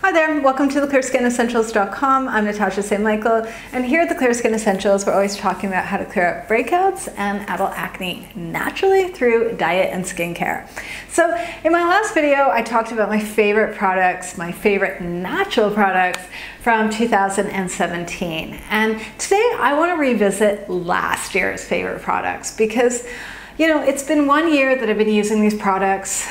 Hi there, welcome to theclearskinessentials.com. I'm Natasha St. Michael, and here at the Clear Skin Essentials, we're always talking about how to clear up breakouts and adult acne naturally through diet and skincare. So in my last video, I talked about my favorite products, my favorite natural products from 2017. And today I want to revisit last year's favorite products because you know, it's been 1 year that I've been using these products.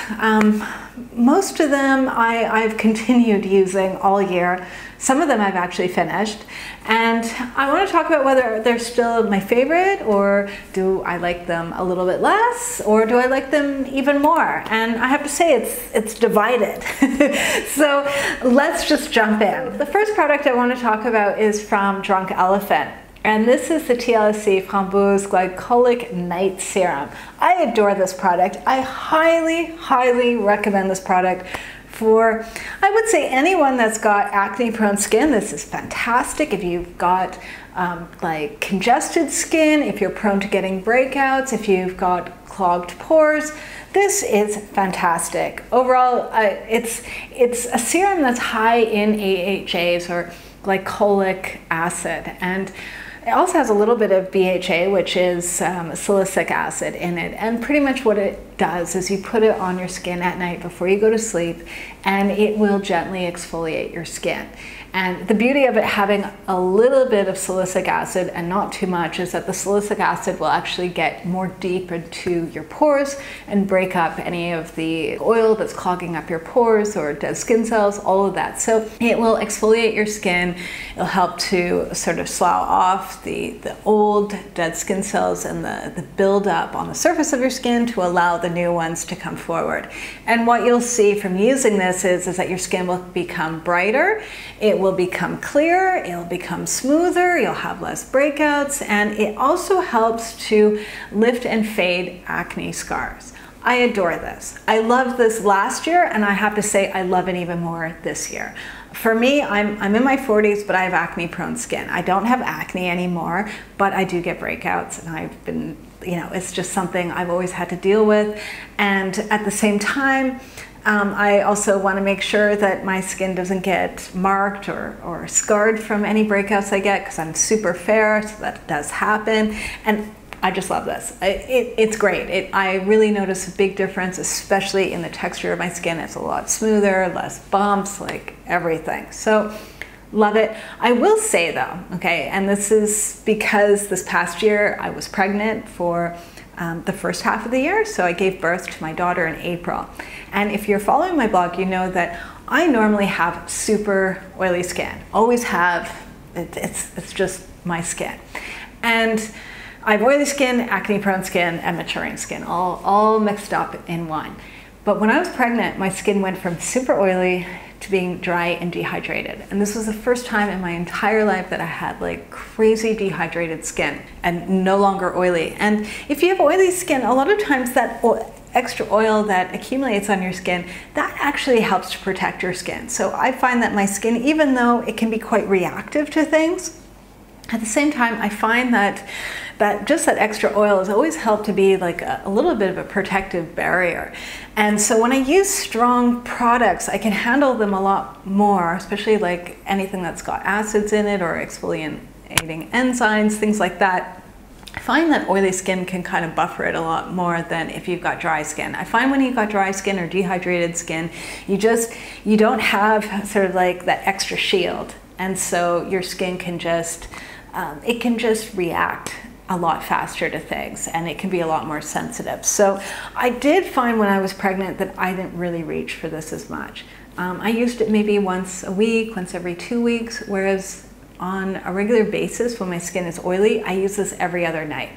Most of them I've continued using all year. Some of them I've actually finished. And I want to talk about whether they're still my favorite, or do I like them a little bit less, or do I like them even more? And I have to say it's divided. So let's just jump in. The first product I want to talk about is from Drunk Elephant. And this is the T.L.C. Framboos Glycolic Night Serum. I adore this product. I highly, highly recommend this product for, I would say, anyone that's got acne-prone skin. This is fantastic. If you've got like congested skin, if you're prone to getting breakouts, if you've got clogged pores, this is fantastic. Overall, it's a serum that's high in AHAs, or glycolic acid, and it also has a little bit of BHA, which is salicylic acid in it. And pretty much what it does is you put it on your skin at night before you go to sleep, and it will gently exfoliate your skin. And the beauty of it having a little bit of salicylic acid and not too much is that the salicylic acid will actually get more deep into your pores and break up any of the oil that's clogging up your pores or dead skin cells, all of that. So it will exfoliate your skin. It'll help to sort of slough off the old dead skin cells and the buildup on the surface of your skin to allow the new ones to come forward. And what you'll see from using this is that your skin will become brighter. It will become clearer, it'll become smoother, you'll have less breakouts, and it also helps to lift and fade acne scars. I adore this. I loved this last year, and I have to say I love it even more this year. For me, I'm in my 40s, but I have acne-prone skin. I don't have acne anymore, but I do get breakouts, and I've been, you know, it's just something I've always had to deal with. And at the same time, I also want to make sure that my skin doesn't get marked or scarred from any breakouts I get, because I'm super fair, so that does happen. And I just love this. It's great. I really notice a big difference, especially in the texture of my skin. It's a lot smoother, less bumps, like everything. So love it. I will say though, okay, and this is because this past year I was pregnant for the first half of the year, so I gave birth to my daughter in April. And if you're following my blog, you know that I normally have super oily skin. Always have. It's just my skin. And I have oily skin, acne-prone skin, and maturing skin, all mixed up in one. But when I was pregnant, my skin went from super oily to being dry and dehydrated. And this was the first time in my entire life that I had like crazy dehydrated skin and no longer oily. And if you have oily skin, a lot of times that extra oil that accumulates on your skin, that actually helps to protect your skin. So I find that my skin, even though it can be quite reactive to things, at the same time, I find that just that extra oil has always helped to be like a little bit of a protective barrier. And so when I use strong products, I can handle them a lot more, especially like anything that's got acids in it or exfoliating enzymes, things like that. I find that oily skin can kind of buffer it a lot more than if you've got dry skin. I find when you've got dry skin or dehydrated skin, you don't have sort of like that extra shield. And so your skin can just, it can just react a lot faster to things, and it can be a lot more sensitive. So I did find when I was pregnant that I didn't really reach for this as much. I used it maybe once a week, once every 2 weeks, whereas on a regular basis when my skin is oily, I use this every other night.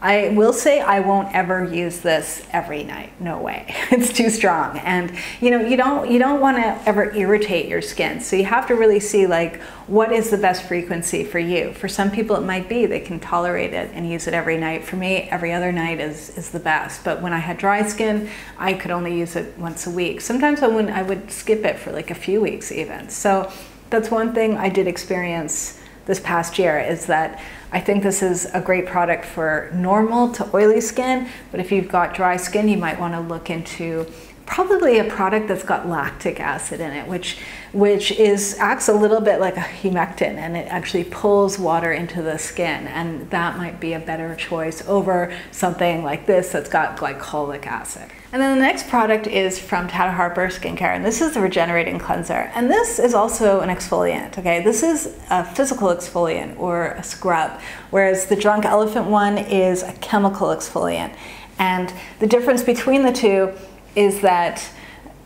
I will say I won't ever use this every night. No way. It's too strong. And you know, you don't want to ever irritate your skin. So you have to really see like what is the best frequency for you. For some people it might be they can tolerate it and use it every night. For me, every other night is the best. But when I had dry skin, I could only use it once a week. Sometimes I would skip it for like a few weeks even. So that's one thing I did experience this past year, is that I think this is a great product for normal to oily skin, but if you've got dry skin, you might want to look into probably a product that's got lactic acid in it, which which acts a little bit like a humectant, and it actually pulls water into the skin, and that might be a better choice over something like this that's got glycolic acid. And then the next product is from Tata Harper Skincare, and this is the Regenerating Cleanser. And this is also an exfoliant, okay? This is a physical exfoliant or a scrub, whereas the Drunk Elephant one is a chemical exfoliant. And the difference between the two is that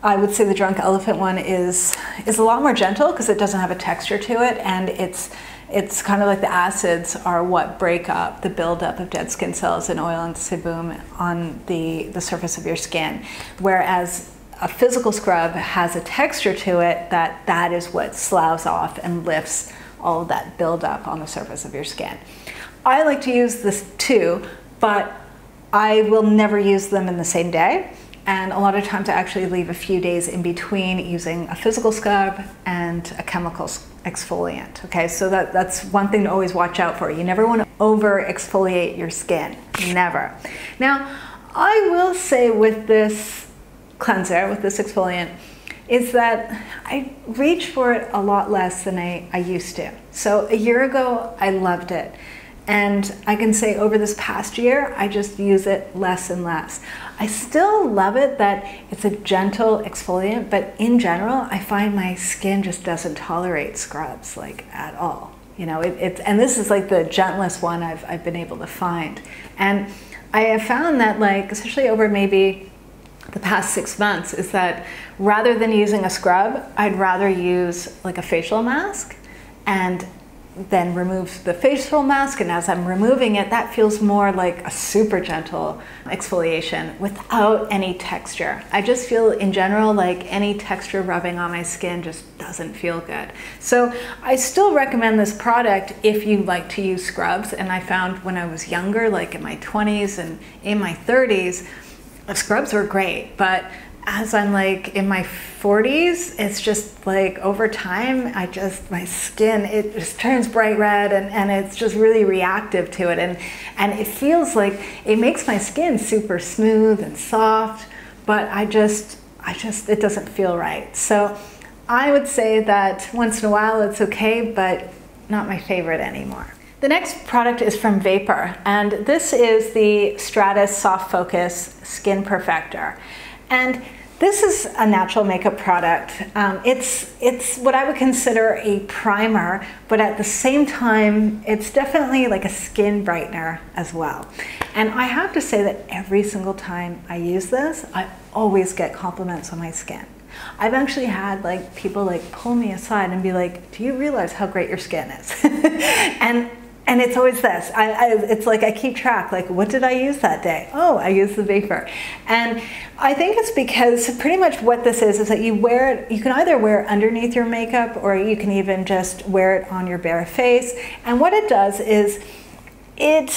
I would say the Drunk Elephant one is a lot more gentle because it doesn't have a texture to it, and it's kind of like the acids are what break up the buildup of dead skin cells and oil and sebum on the surface of your skin. Whereas a physical scrub has a texture to it that is what sloughs off and lifts all of that buildup on the surface of your skin. I like to use this too, but I will never use them in the same day. And a lot of times I actually leave a few days in between using a physical scrub and a chemical exfoliant. Okay, so that's one thing to always watch out for. You never want to over exfoliate your skin, never. Now, I will say with this cleanser, with this exfoliant, is that I reach for it a lot less than I used to. So a year ago, I loved it. And I can say over this past year, I just use it less and less. I still love it that it's a gentle exfoliant, but in general, I find my skin just doesn't tolerate scrubs like at all. You know, and this is like the gentlest one I've been able to find. And I have found that, like, especially over maybe the past 6 months, is that rather than using a scrub, I'd rather use like a facial mask and then remove the facial mask, and as I'm removing it, that feels more like a super gentle exfoliation without any texture. I just feel in general like any texture rubbing on my skin just doesn't feel good. So I still recommend this product if you like to use scrubs, and I found when I was younger, like in my 20s and in my 30s, scrubs were great, but as I'm like in my 40s, it's just like over time, my skin, it just turns bright red, and it's just really reactive to it. And it feels like it makes my skin super smooth and soft, but it doesn't feel right. So I would say that once in a while it's okay, but not my favorite anymore. The next product is from Vapour, and this is the Stratus Soft Focus Skin Perfector. And this is a natural makeup product. It's what I would consider a primer, but at the same time, it's definitely like a skin brightener as well. And I have to say that every single time I use this, I always get compliments on my skin. I've actually had like people like pull me aside and be like, "Do you realize how great your skin is?" And it's always this. It's like I keep track, like, what did I use that day? Oh, I used the Vapour. And I think it's because pretty much what this is that you wear it, you can either wear it underneath your makeup, or you can even just wear it on your bare face. And what it does is it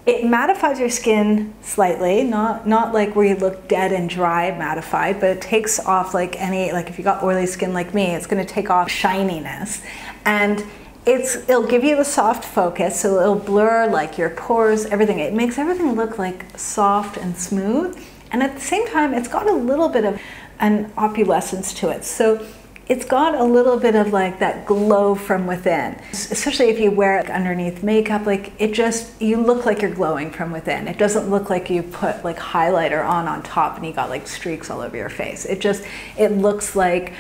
mattifies your skin slightly, not like where you look dead and dry mattified, but it takes off like if you got oily skin like me, it's gonna take off shininess. And it'll give you the soft focus, so it'll blur like your pores, everything. It makes everything look like soft and smooth. And at the same time, it's got a little bit of an opalescence to it. So it's got a little bit of like that glow from within, especially if you wear it underneath makeup. Like you look like you're glowing from within. It doesn't look like you put like highlighter on top and you got like streaks all over your face. It looks like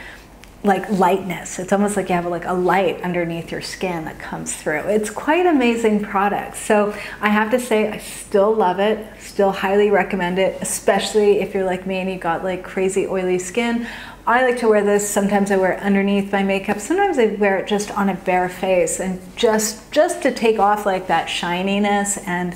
lightness. It's almost like you have like a light underneath your skin that comes through. It's quite amazing product. So I have to say, I still love it, still highly recommend it, especially if you're like me and you got like crazy oily skin. I like to wear this. Sometimes I wear it underneath my makeup. Sometimes I wear it just on a bare face, and just to take off like that shininess and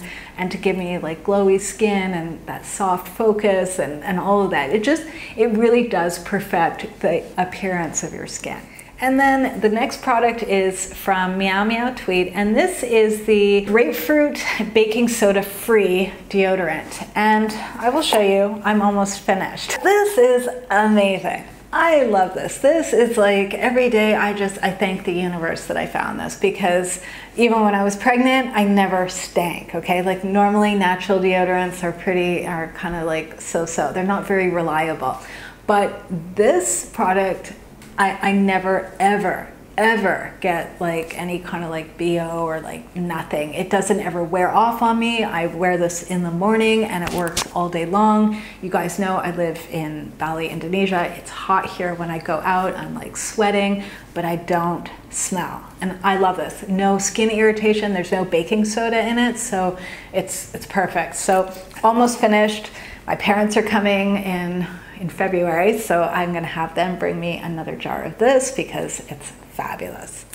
to give me like glowy skin and that soft focus and all of that. It really does perfect the appearance of your skin. And then the next product is from Meow Meow Tweet, and this is the Grapefruit Baking Soda Free Deodorant. And I will show you, I'm almost finished. This is amazing. I love this. This is like every day I thank the universe that I found this, because even when I was pregnant, I never stank, okay? Like normally natural deodorants are kind of like so-so. They're not very reliable. But this product I never, ever get like any kind of like BO or like nothing. It doesn't ever wear off on me. I wear this in the morning and it works all day long. You guys know I live in Bali, Indonesia. It's hot here. When I go out, I'm like sweating, but I don't smell. And I love this. No skin irritation. There's no baking soda in it. So it's perfect. So almost finished. My parents are coming in February, so I'm gonna have them bring me another jar of this because it's fabulous.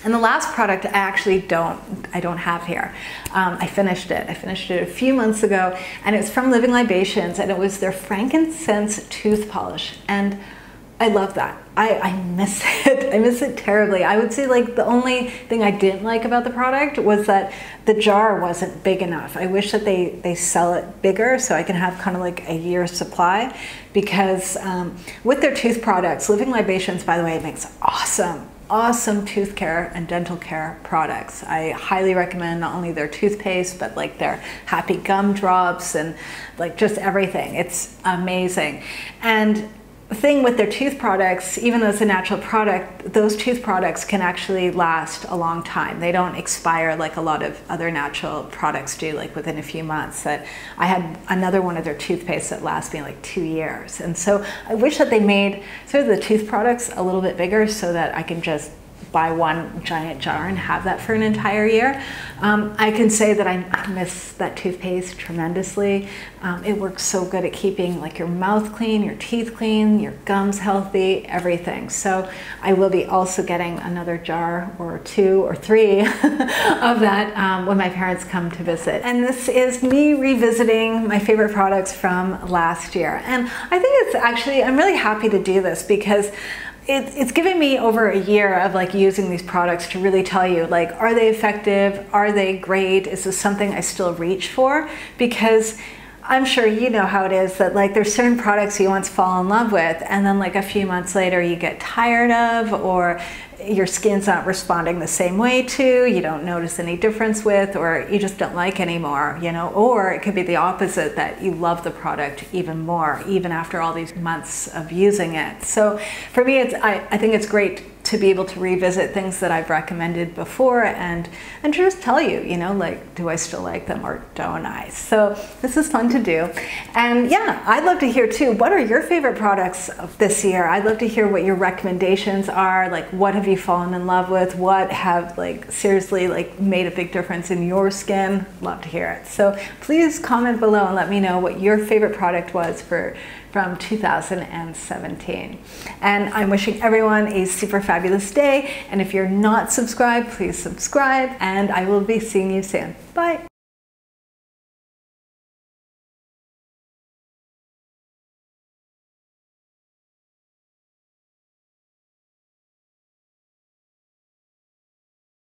And the last product I don't have here. I finished it. I finished it a few months ago, and it's from Living Libations, and it was their Frankincense tooth polish. And I love that. I miss it. I miss it terribly. I would say like the only thing I didn't like about the product was that the jar wasn't big enough. I wish that they sell it bigger so I can have kind of like a year's supply, because with their tooth products, Living Libations, by the way, makes awesome tooth care and dental care products. I highly recommend not only their toothpaste, but like their happy gum drops and like just everything. It's amazing. And the thing with their tooth products, even though it's a natural product, those tooth products can actually last a long time. They don't expire like a lot of other natural products do, like within a few months. That I had another one of their toothpastes that lasts me like 2 years. And so I wish that they made sort of the tooth products a little bit bigger so that I can just buy one giant jar and have that for an entire year. I can say that I miss that toothpaste tremendously. It works so good at keeping like your mouth clean, your teeth clean, your gums healthy, everything. So I will be also getting another jar or 2 or 3 of that when my parents come to visit. And this is me revisiting my favorite products from last year. And I think it's actually, I'm really happy to do this because it's given me over a year of like using these products to really tell you, like, are they effective? Are they great? Is this something I still reach for? Because I'm sure you know how it is that like there's certain products you once fall in love with and then like a few months later you get tired of, or your skin's not responding the same way to, you don't notice any difference with, or you just don't like anymore, you know, or it could be the opposite, that you love the product even more, even after all these months of using it. So for me, I think it's great to be able to revisit things that I've recommended before and to just tell you, you know, like, do I still like them or don't I? So this is fun to do. And yeah, I'd love to hear too, what are your favorite products of this year? I'd love to hear what your recommendations are. Like, what have you fallen in love with? What have like seriously like made a big difference in your skin? Love to hear it. So please comment below and let me know what your favorite product was from 2017. And I'm wishing everyone a super fabulous day. And if you're not subscribed, please subscribe, and I will be seeing you soon. Bye.